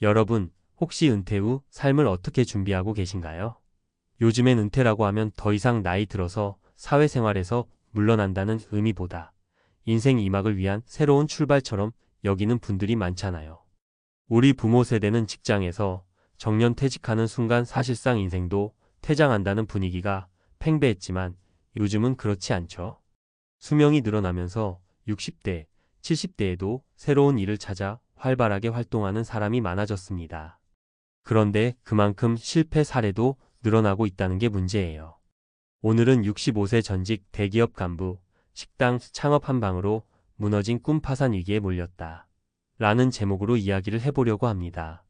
여러분, 혹시 은퇴 후 삶을 어떻게 준비하고 계신가요? 요즘엔 은퇴라고 하면 더 이상 나이 들어서 사회생활에서 물러난다는 의미보다 인생 2막을 위한 새로운 출발처럼 여기는 분들이 많잖아요. 우리 부모 세대는 직장에서 정년퇴직하는 순간 사실상 인생도 퇴장한다는 분위기가 팽배했지만 요즘은 그렇지 않죠. 수명이 늘어나면서 60대, 70대에도 새로운 일을 찾아 활발하게 활동하는 사람이 많아졌습니다. 그런데 그만큼 실패 사례도 늘어나고 있다는 게 문제예요. 오늘은 65세 전직 대기업 간부, 식당 창업 한 방으로 무너진 꿈 파산 위기에 몰렸다. 라는 제목으로 이야기를 해보려고 합니다.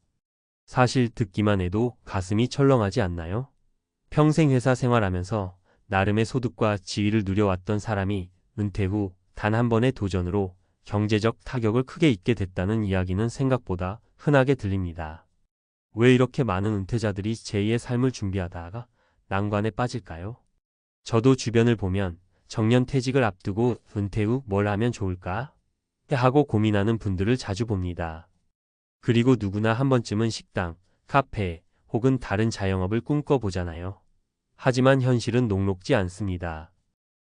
사실 듣기만 해도 가슴이 철렁하지 않나요? 평생 회사 생활하면서 나름의 소득과 지위를 누려왔던 사람이 은퇴 후 단 한 번의 도전으로 경제적 타격을 크게 입게 됐다는 이야기는 생각보다 흔하게 들립니다. 왜 이렇게 많은 은퇴자들이 제2의 삶을 준비하다가 난관에 빠질까요? 저도 주변을 보면 정년퇴직을 앞두고 은퇴 후 뭘 하면 좋을까? 하고 고민하는 분들을 자주 봅니다. 그리고 누구나 한 번쯤은 식당, 카페 혹은 다른 자영업을 꿈꿔보잖아요. 하지만 현실은 녹록지 않습니다.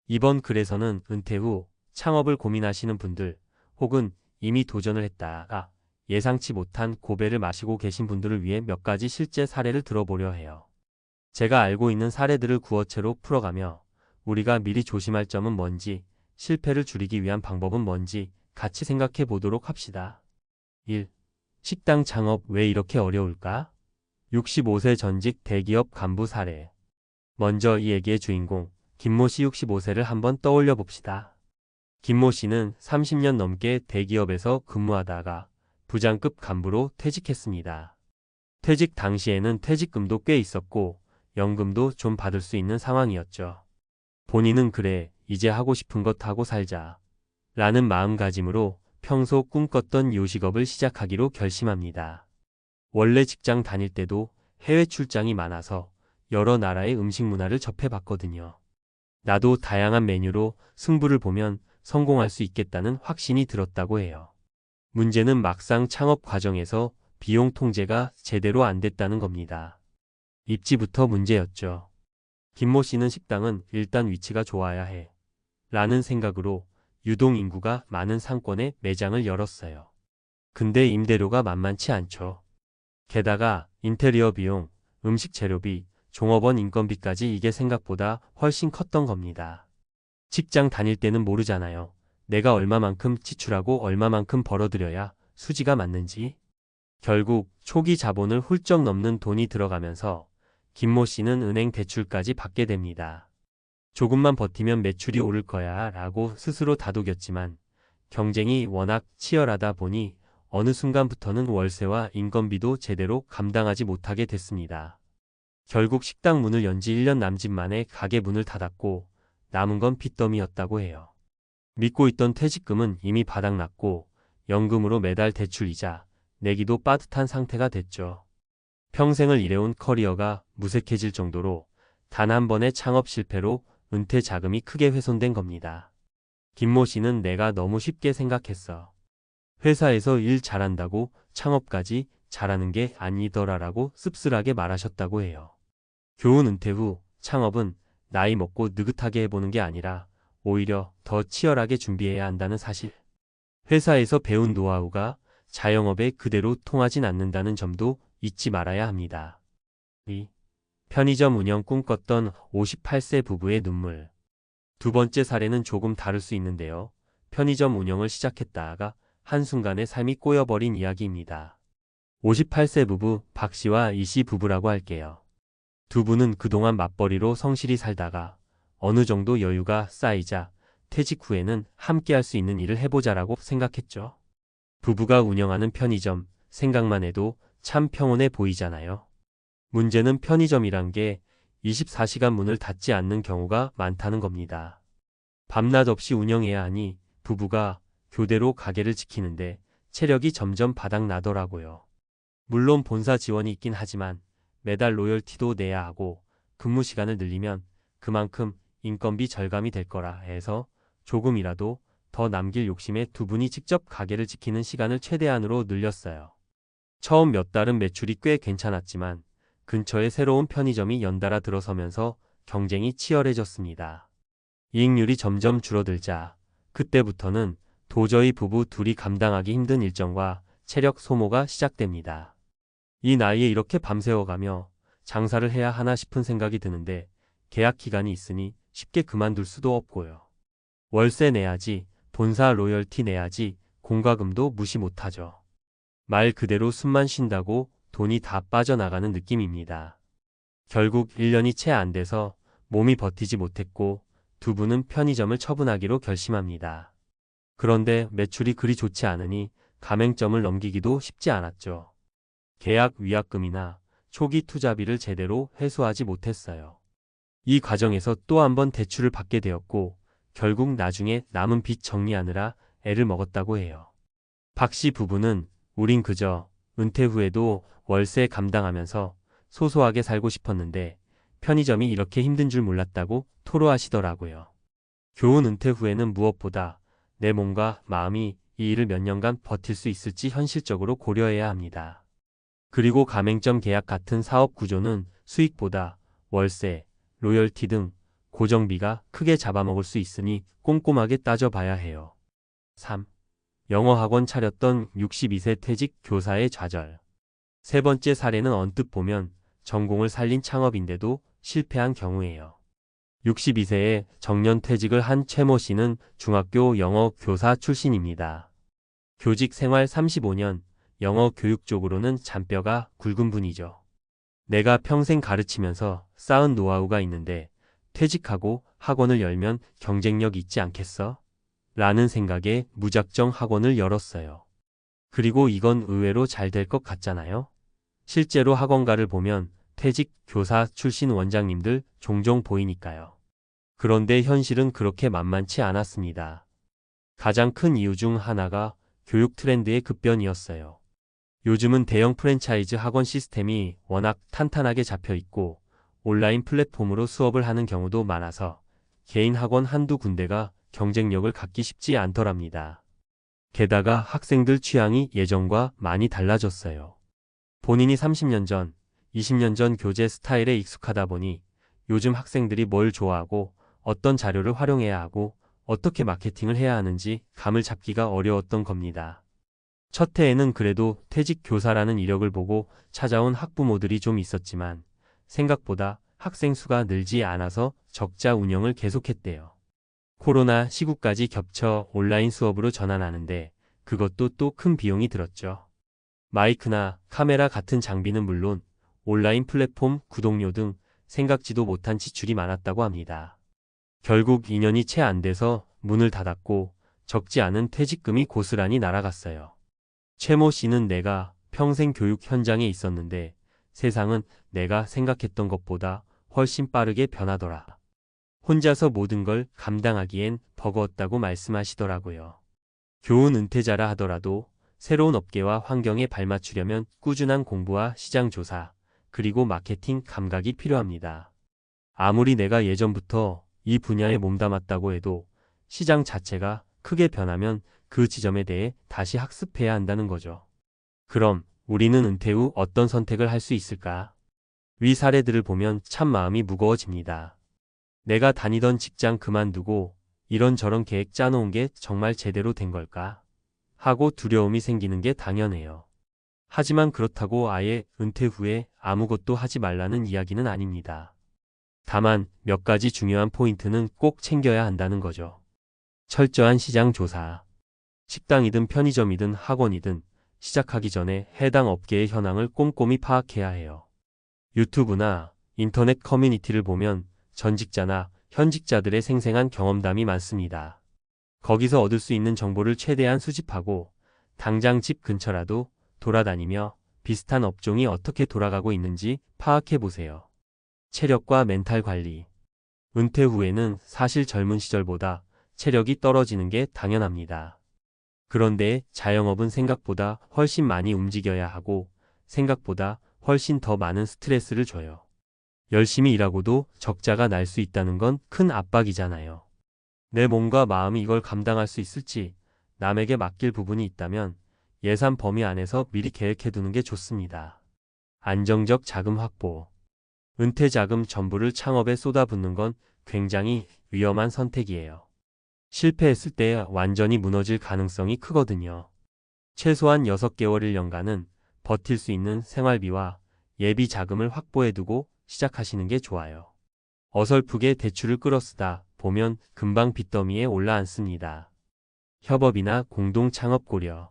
이번 글에서는 은퇴 후 창업을 고민하시는 분들 혹은 이미 도전을 했다가 예상치 못한 고배를 마시고 계신 분들을 위해 몇 가지 실제 사례를 들어보려 해요. 제가 알고 있는 사례들을 구어체로 풀어가며 우리가 미리 조심할 점은 뭔지, 실패를 줄이기 위한 방법은 뭔지 같이 생각해 보도록 합시다. 1. 식당 창업 왜 이렇게 어려울까? 65세 전직 대기업 간부 사례. 먼저 이 얘기의 주인공, 김모 씨 65세를 한번 떠올려 봅시다. 김모 씨는 30년 넘게 대기업에서 근무하다가 부장급 간부로 퇴직했습니다. 퇴직 당시에는 퇴직금도 꽤 있었고 연금도 좀 받을 수 있는 상황이었죠. 본인은 그래, 이제 하고 싶은 것 하고 살자 라는 마음가짐으로 평소 꿈꿨던 요식업을 시작하기로 결심합니다. 원래 직장 다닐 때도 해외 출장이 많아서 여러 나라의 음식 문화를 접해봤거든요. 나도 다양한 메뉴로 승부를 보면 성공할 수 있겠다는 확신이 들었다고 해요. 문제는 막상 창업 과정에서 비용 통제가 제대로 안 됐다는 겁니다. 입지부터 문제였죠. 김모 씨는 식당은 일단 위치가 좋아야 해 라는 생각으로 유동 인구가 많은 상권에 매장을 열었어요. 근데 임대료가 만만치 않죠. 게다가 인테리어 비용, 음식 재료비, 종업원 인건비까지 이게 생각보다 훨씬 컸던 겁니다. 직장 다닐 때는 모르잖아요. 내가 얼마만큼 지출하고 얼마만큼 벌어들여야 수지가 맞는지. 결국 초기 자본을 훌쩍 넘는 돈이 들어가면서 김모 씨는 은행 대출까지 받게 됩니다. 조금만 버티면 매출이 오를 거야 라고 스스로 다독였지만 경쟁이 워낙 치열하다 보니 어느 순간부터는 월세와 인건비도 제대로 감당하지 못하게 됐습니다. 결국 식당 문을 연 지 1년 남짓 만에 가게 문을 닫았고 남은 건 빚더미였다고 해요. 믿고 있던 퇴직금은 이미 바닥났고 연금으로 매달 대출이자 내기도 빠듯한 상태가 됐죠. 평생을 일해온 커리어가 무색해질 정도로 단 한 번의 창업 실패로 은퇴 자금이 크게 훼손된 겁니다. 김모 씨는 내가 너무 쉽게 생각했어. 회사에서 일 잘한다고 창업까지 잘하는 게 아니더라라고 씁쓸하게 말하셨다고 해요. 교훈 은퇴 후 창업은 나이 먹고 느긋하게 해보는 게 아니라 오히려 더 치열하게 준비해야 한다는 사실. 회사에서 배운 노하우가 자영업에 그대로 통하진 않는다는 점도 잊지 말아야 합니다. 2. 편의점 운영 꿈꿨던 58세 부부의 눈물. 두 번째 사례는 조금 다를 수 있는데요. 편의점 운영을 시작했다가 한순간에 삶이 꼬여버린 이야기입니다. 58세 부부 박 씨와 이 씨 부부라고 할게요. 두 분은 그동안 맞벌이로 성실히 살다가 어느 정도 여유가 쌓이자 퇴직 후에는 함께 할 수 있는 일을 해보자라고 생각했죠. 부부가 운영하는 편의점 생각만 해도 참 평온해 보이잖아요. 문제는 편의점이란 게 24시간 문을 닫지 않는 경우가 많다는 겁니다. 밤낮 없이 운영해야 하니 부부가 교대로 가게를 지키는데 체력이 점점 바닥나더라고요. 물론 본사 지원이 있긴 하지만 매달 로열티도 내야 하고 근무 시간을 늘리면 그만큼 인건비 절감이 될 거라 해서 조금이라도 더 남길 욕심에 두 분이 직접 가게를 지키는 시간을 최대한으로 늘렸어요. 처음 몇 달은 매출이 꽤 괜찮았지만 근처에 새로운 편의점이 연달아 들어서면서 경쟁이 치열해졌습니다. 이익률이 점점 줄어들자 그때부터는 도저히 부부 둘이 감당하기 힘든 일정과 체력 소모가 시작됩니다. 이 나이에 이렇게 밤새워가며 장사를 해야 하나 싶은 생각이 드는데 계약 기간이 있으니 쉽게 그만둘 수도 없고요. 월세 내야지, 본사 로열티 내야지, 공과금도 무시 못하죠. 말 그대로 숨만 쉰다고 돈이 다 빠져나가는 느낌입니다. 결국 1년이 채 안 돼서 몸이 버티지 못했고 두 분은 편의점을 처분하기로 결심합니다. 그런데 매출이 그리 좋지 않으니 가맹점을 넘기기도 쉽지 않았죠. 계약 위약금이나 초기 투자비를 제대로 회수하지 못했어요. 이 과정에서 또 한 번 대출을 받게 되었고 결국 나중에 남은 빚 정리하느라 애를 먹었다고 해요. 박 씨 부부는 우린 그저 은퇴 후에도 월세 감당하면서 소소하게 살고 싶었는데 편의점이 이렇게 힘든 줄 몰랐다고 토로하시더라고요. 교훈 은퇴 후에는 무엇보다 내 몸과 마음이 이 일을 몇 년간 버틸 수 있을지 현실적으로 고려해야 합니다. 그리고 가맹점 계약 같은 사업 구조는 수익보다 월세, 로열티 등 고정비가 크게 잡아먹을 수 있으니 꼼꼼하게 따져봐야 해요. 3. 영어학원 차렸던 62세 퇴직 교사의 좌절. 세 번째 사례는 언뜻 보면 전공을 살린 창업인데도 실패한 경우예요. 62세에 정년 퇴직을 한 최모 씨는 중학교 영어 교사 출신입니다. 교직 생활 35년, 영어 교육 쪽으로는 잔뼈가 굵은 분이죠. 내가 평생 가르치면서 쌓은 노하우가 있는데 퇴직하고 학원을 열면 경쟁력 있지 않겠어? 라는 생각에 무작정 학원을 열었어요. 그리고 이건 의외로 잘 될 것 같잖아요? 실제로 학원가를 보면 퇴직 교사 출신 원장님들 종종 보이니까요. 그런데 현실은 그렇게 만만치 않았습니다. 가장 큰 이유 중 하나가 교육 트렌드의 급변이었어요. 요즘은 대형 프랜차이즈 학원 시스템이 워낙 탄탄하게 잡혀 있고 온라인 플랫폼으로 수업을 하는 경우도 많아서 개인 학원 한두 군데가 경쟁력을 갖기 쉽지 않더랍니다. 게다가 학생들 취향이 예전과 많이 달라졌어요. 본인이 30년 전, 20년 전 교재 스타일에 익숙하다 보니 요즘 학생들이 뭘 좋아하고 어떤 자료를 활용해야 하고 어떻게 마케팅을 해야 하는지 감을 잡기가 어려웠던 겁니다. 첫 해에는 그래도 퇴직 교사라는 이력을 보고 찾아온 학부모들이 좀 있었지만 생각보다 학생 수가 늘지 않아서 적자 운영을 계속했대요. 코로나 시국까지 겹쳐 온라인 수업으로 전환하는데 그것도 또 큰 비용이 들었죠. 마이크나 카메라 같은 장비는 물론 온라인 플랫폼 구독료 등 생각지도 못한 지출이 많았다고 합니다. 결국 2년이 채 안 돼서 문을 닫았고 적지 않은 퇴직금이 고스란히 날아갔어요. 최모 씨는 내가 평생 교육 현장에 있었는데 세상은 내가 생각했던 것보다 훨씬 빠르게 변하더라. 혼자서 모든 걸 감당하기엔 버거웠다고 말씀하시더라고요. 교훈 은퇴자라 하더라도 새로운 업계와 환경에 발맞추려면 꾸준한 공부와 시장 조사, 그리고 마케팅 감각이 필요합니다. 아무리 내가 예전부터 이 분야에 몸담았다고 해도 시장 자체가 크게 변하면 그 지점에 대해 다시 학습해야 한다는 거죠. 그럼 우리는 은퇴 후 어떤 선택을 할 수 있을까? 위 사례들을 보면 참 마음이 무거워집니다. 내가 다니던 직장 그만두고 이런저런 계획 짜놓은 게 정말 제대로 된 걸까? 하고 두려움이 생기는 게 당연해요. 하지만 그렇다고 아예 은퇴 후에 아무것도 하지 말라는 이야기는 아닙니다. 다만 몇 가지 중요한 포인트는 꼭 챙겨야 한다는 거죠. 철저한 시장 조사. 식당이든 편의점이든 학원이든 시작하기 전에 해당 업계의 현황을 꼼꼼히 파악해야 해요. 유튜브나 인터넷 커뮤니티를 보면 전직자나 현직자들의 생생한 경험담이 많습니다. 거기서 얻을 수 있는 정보를 최대한 수집하고 당장 집 근처라도 돌아다니며 비슷한 업종이 어떻게 돌아가고 있는지 파악해 보세요. 체력과 멘탈 관리. 은퇴 후에는 사실 젊은 시절보다 체력이 떨어지는 게 당연합니다. 그런데 자영업은 생각보다 훨씬 많이 움직여야 하고 생각보다 훨씬 더 많은 스트레스를 줘요. 열심히 일하고도 적자가 날 수 있다는 건 큰 압박이잖아요. 내 몸과 마음이 이걸 감당할 수 있을지 남에게 맡길 부분이 있다면 예산 범위 안에서 미리 계획해두는 게 좋습니다. 안정적 자금 확보. 은퇴 자금 전부를 창업에 쏟아붓는 건 굉장히 위험한 선택이에요. 실패했을 때 완전히 무너질 가능성이 크거든요. 최소한 6개월 1년간은 버틸 수 있는 생활비와 예비 자금을 확보해두고 시작하시는 게 좋아요. 어설프게 대출을 끌어쓰다 보면 금방 빚더미에 올라앉습니다. 협업이나 공동 창업 고려.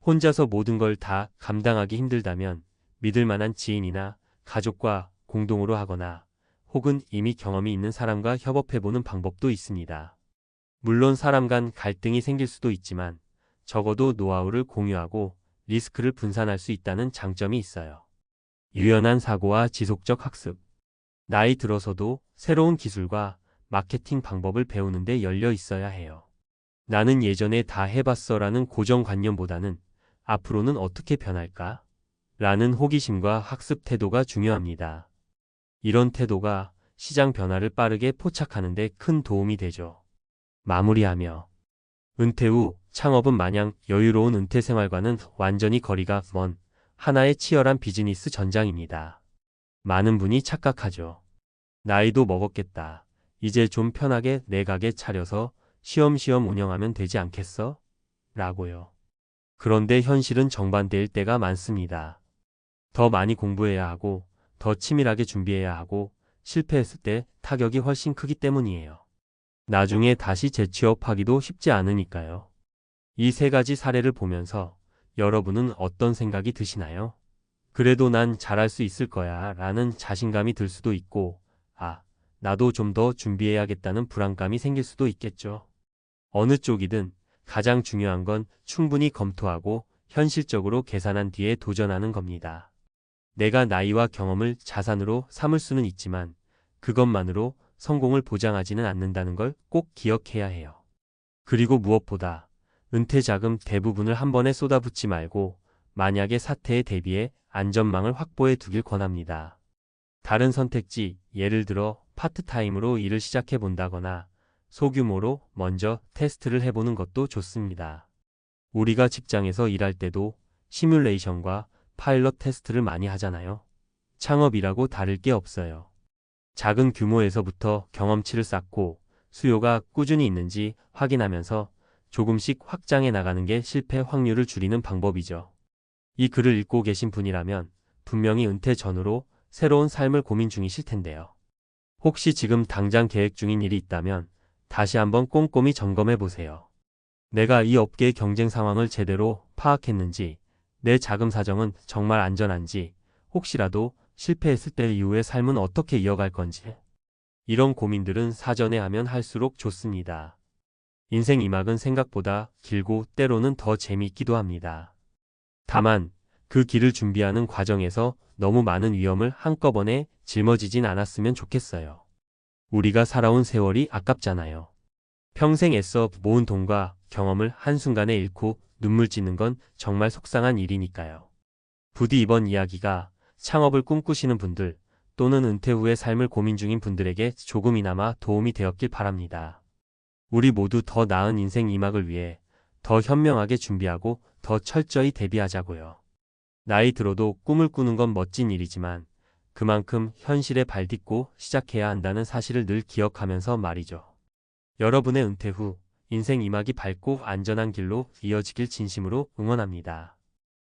혼자서 모든 걸 다 감당하기 힘들다면 믿을 만한 지인이나 가족과 공동으로 하거나 혹은 이미 경험이 있는 사람과 협업해보는 방법도 있습니다. 물론 사람 간 갈등이 생길 수도 있지만 적어도 노하우를 공유하고 리스크를 분산할 수 있다는 장점이 있어요. 유연한 사고와 지속적 학습. 나이 들어서도 새로운 기술과 마케팅 방법을 배우는 데 열려 있어야 해요. 나는 예전에 다 해봤어라는 고정관념보다는 앞으로는 어떻게 변할까? 라는 호기심과 학습 태도가 중요합니다. 이런 태도가 시장 변화를 빠르게 포착하는 데 큰 도움이 되죠. 마무리하며 은퇴 후 창업은 마냥 여유로운 은퇴 생활과는 완전히 거리가 먼 하나의 치열한 비즈니스 전장입니다. 많은 분이 착각하죠. 나이도 먹었겠다. 이제 좀 편하게 내 가게 차려서 쉬엄쉬엄 운영하면 되지 않겠어? 라고요. 그런데 현실은 정반대일 때가 많습니다. 더 많이 공부해야 하고, 더 치밀하게 준비해야 하고, 실패했을 때 타격이 훨씬 크기 때문이에요. 나중에 다시 재취업하기도 쉽지 않으니까요. 이 3가지 사례를 보면서 여러분은 어떤 생각이 드시나요? 그래도 난 잘할 수 있을 거야 라는 자신감이 들 수도 있고, 나도 좀 더 준비해야겠다는 불안감이 생길 수도 있겠죠. 어느 쪽이든 가장 중요한 건 충분히 검토하고 현실적으로 계산한 뒤에 도전하는 겁니다. 내가 나이와 경험을 자산으로 삼을 수는 있지만 그것만으로 성공을 보장하지는 않는다는 걸 꼭 기억해야 해요. 그리고 무엇보다 은퇴 자금 대부분을 한 번에 쏟아붓지 말고 만약의 사태에 대비해 안전망을 확보해 두길 권합니다. 다른 선택지, 예를 들어 파트타임으로 일을 시작해 본다거나 소규모로 먼저 테스트를 해보는 것도 좋습니다. 우리가 직장에서 일할 때도 시뮬레이션과 파일럿 테스트를 많이 하잖아요. 창업이라고 다를 게 없어요. 작은 규모에서부터 경험치를 쌓고 수요가 꾸준히 있는지 확인하면서 조금씩 확장해 나가는 게 실패 확률을 줄이는 방법이죠. 이 글을 읽고 계신 분이라면 분명히 은퇴 전후로 새로운 삶을 고민 중이실 텐데요. 혹시 지금 당장 계획 중인 일이 있다면 다시 한번 꼼꼼히 점검해 보세요. 내가 이 업계의 경쟁 상황을 제대로 파악했는지, 내 자금 사정은 정말 안전한지, 혹시라도 실패했을 때 이후의 삶은 어떻게 이어갈 건지. 이런 고민들은 사전에 하면 할수록 좋습니다. 인생 2막은 생각보다 길고 때로는 더 재미있기도 합니다. 다만 그 길을 준비하는 과정에서 너무 많은 위험을 한꺼번에 짊어지진 않았으면 좋겠어요. 우리가 살아온 세월이 아깝잖아요. 평생 애써 모은 돈과 경험을 한순간에 잃고 눈물 찢는 건 정말 속상한 일이니까요. 부디 이번 이야기가 창업을 꿈꾸시는 분들 또는 은퇴 후의 삶을 고민 중인 분들에게 조금이나마 도움이 되었길 바랍니다. 우리 모두 더 나은 인생 2막을 위해 더 현명하게 준비하고 더 철저히 대비하자고요. 나이 들어도 꿈을 꾸는 건 멋진 일이지만 그만큼 현실에 발딛고 시작해야 한다는 사실을 늘 기억하면서 말이죠. 여러분의 은퇴 후 인생 2막이 밝고 안전한 길로 이어지길 진심으로 응원합니다.